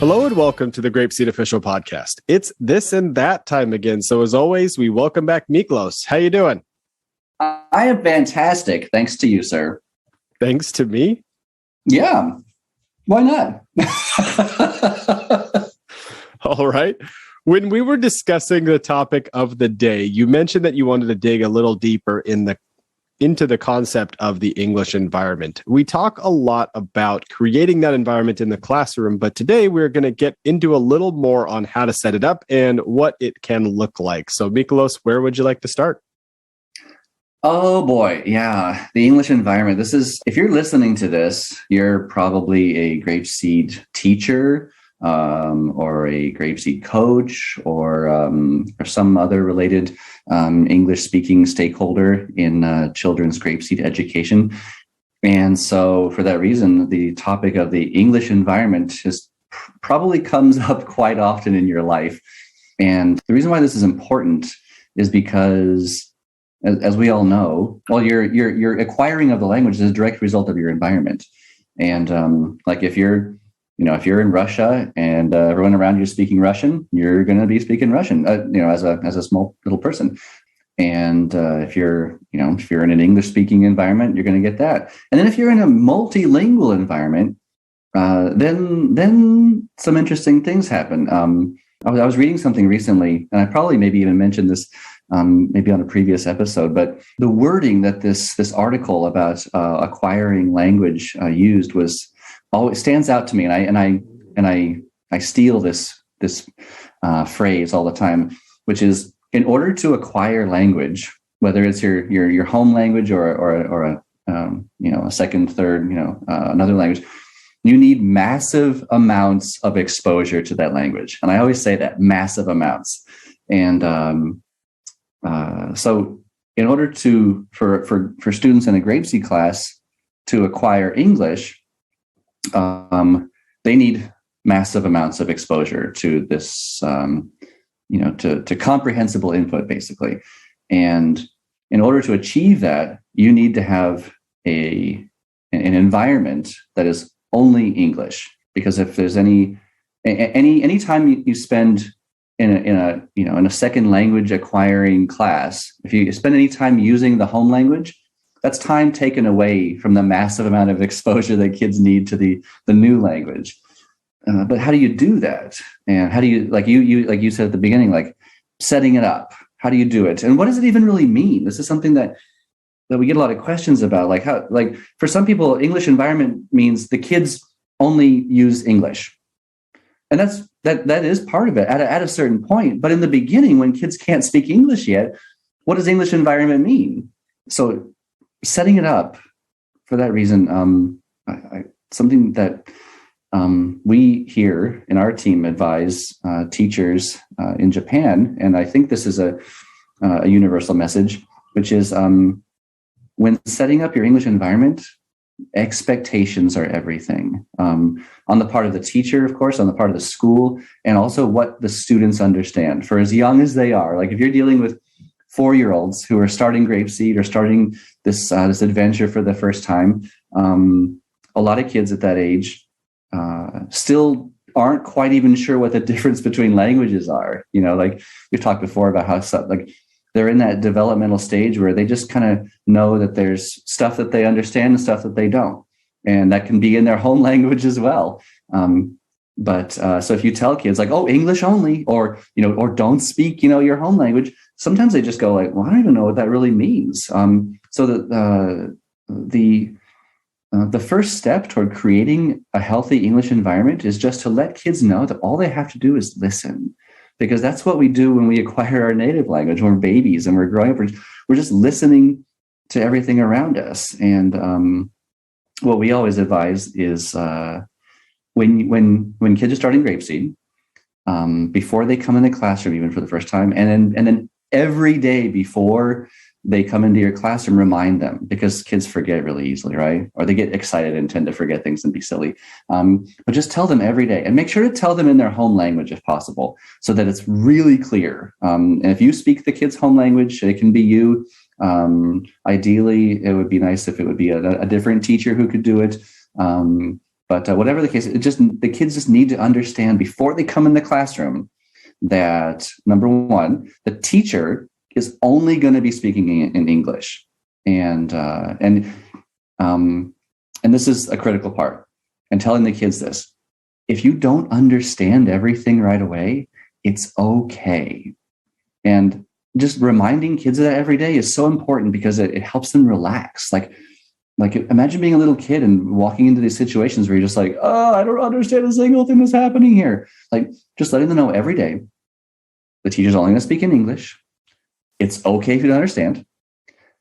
Hello and welcome to the GrapeSEED official podcast. It's this and that time again. So as always, we welcome back Miklos. How you doing? I am fantastic. Thanks to you, sir. Thanks to me? Yeah. Why not? All right. When we were discussing the topic of the day, you mentioned that you wanted to dig a little deeper into the concept of the English environment. We talk a lot about creating that environment in the classroom, but today we're going to get into a little more on how to set it up and what it can look like. So Miklos, where would you like to start? Oh boy, yeah. The English environment. This is, if you're listening to this, you're probably a GrapeSEED teacher, or a GrapeSEED coach, or some other related English-speaking stakeholder in children's GrapeSEED education. And so for that reason, the topic of the English environment probably comes up quite often in your life. And the reason why this is important is because, as we all know, well, your acquiring of the language is a direct result of your environment. And like if you're in Russia and everyone around you is speaking Russian, you're going to be speaking Russian, as a small little person. And if you're in an English-speaking environment, you're going to get that. And then if you're in a multilingual environment, then some interesting things happen. I was reading something recently, and I probably maybe even mentioned this maybe on a previous episode, but the wording that this article about acquiring language used was always stands out to me, and I steal this phrase all the time, which is, in order to acquire language, whether it's your home language or a second, third, another language, you need massive amounts of exposure to that language. And I always say that, massive amounts. And so in order for students in a GrapeSEED class to acquire English, they need massive amounts of exposure to this, to comprehensible input, basically. And in order to achieve that, you need to have an environment that is only English. Because if there's any time you spend in a second language acquiring class, if you spend any time using the home language, that's time taken away from the massive amount of exposure that kids need to the new language. But how do you do that? And how do you, like you said at the beginning, like setting it up? How do you do it? And what does it even really mean? This is something that we get a lot of questions about. Like for some people, English environment means the kids only use English, and that is part of it at a certain point. But in the beginning, when kids can't speak English yet, what does English environment mean? So setting it up for that reason, something that we here in our team advise teachers in Japan, and I think this is a universal message, which is when setting up your English environment, expectations are everything. On the part of the teacher, of course, on the part of the school, and also what the students understand for as young as they are. Like if you're dealing with 4-year-olds who are starting GrapeSEED or starting this adventure for the first time, a lot of kids at that age still aren't quite even sure what the difference between languages are. Like we've talked before about how they're in that developmental stage where they just kind of know that there's stuff that they understand and stuff that they don't, and that can be in their home language as well. So if you tell kids like, oh, English only, or don't speak, your home language, sometimes they just go like, well, I don't even know what that really means. So the first step toward creating a healthy English environment is just to let kids know that all they have to do is listen, because that's what we do when we acquire our native language. When we're babies and we're growing up, we're just listening to everything around us. And what we always advise is when kids are starting GrapeSEED, before they come in the classroom, even for the first time, and then every day before they come into your classroom, remind them, because kids forget really easily, right? Or they get excited and tend to forget things and be silly. But just tell them every day, and make sure to tell them in their home language if possible, so that it's really clear. And if you speak the kids' home language, it can be you. Ideally, it would be nice if it would be a different teacher who could do it. But whatever the case, the kids just need to understand before they come in the classroom that, number one, the teacher is only going to be speaking in English, and this is a critical part. And telling the kids this: if you don't understand everything right away, it's okay. And just reminding kids of that every day is so important because it helps them relax. Like imagine being a little kid and walking into these situations where you're just like, oh, I don't understand a single thing that's happening here. Like, just letting them know every day, the teacher's only going to speak in English. It's okay if you don't understand.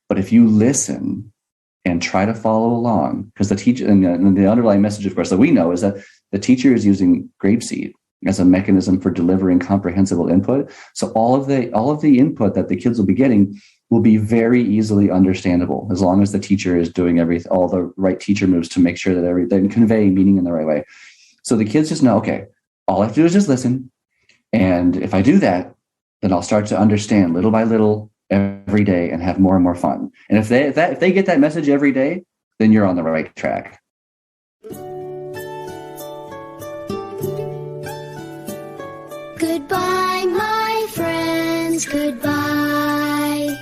But if you listen and try to follow along, because the teacher, and the underlying message, of course, that we know is that the teacher is using GrapeSEED as a mechanism for delivering comprehensible input. So all of the input that the kids will be getting will be very easily understandable, as long as the teacher is doing all the right teacher moves to make sure that they convey meaning in the right way. So the kids just know, okay, all I have to do is just listen. And if I do that, then I'll start to understand little by little every day and have more and more fun. And if they get that message every day, then you're on the right track. Goodbye, my friends, goodbye.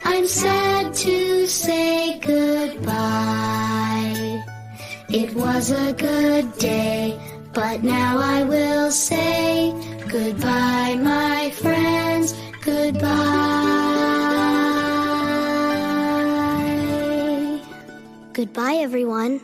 I'm sad to say goodbye. It was a good day, but now I will say goodbye, my friends, goodbye. Goodbye, everyone.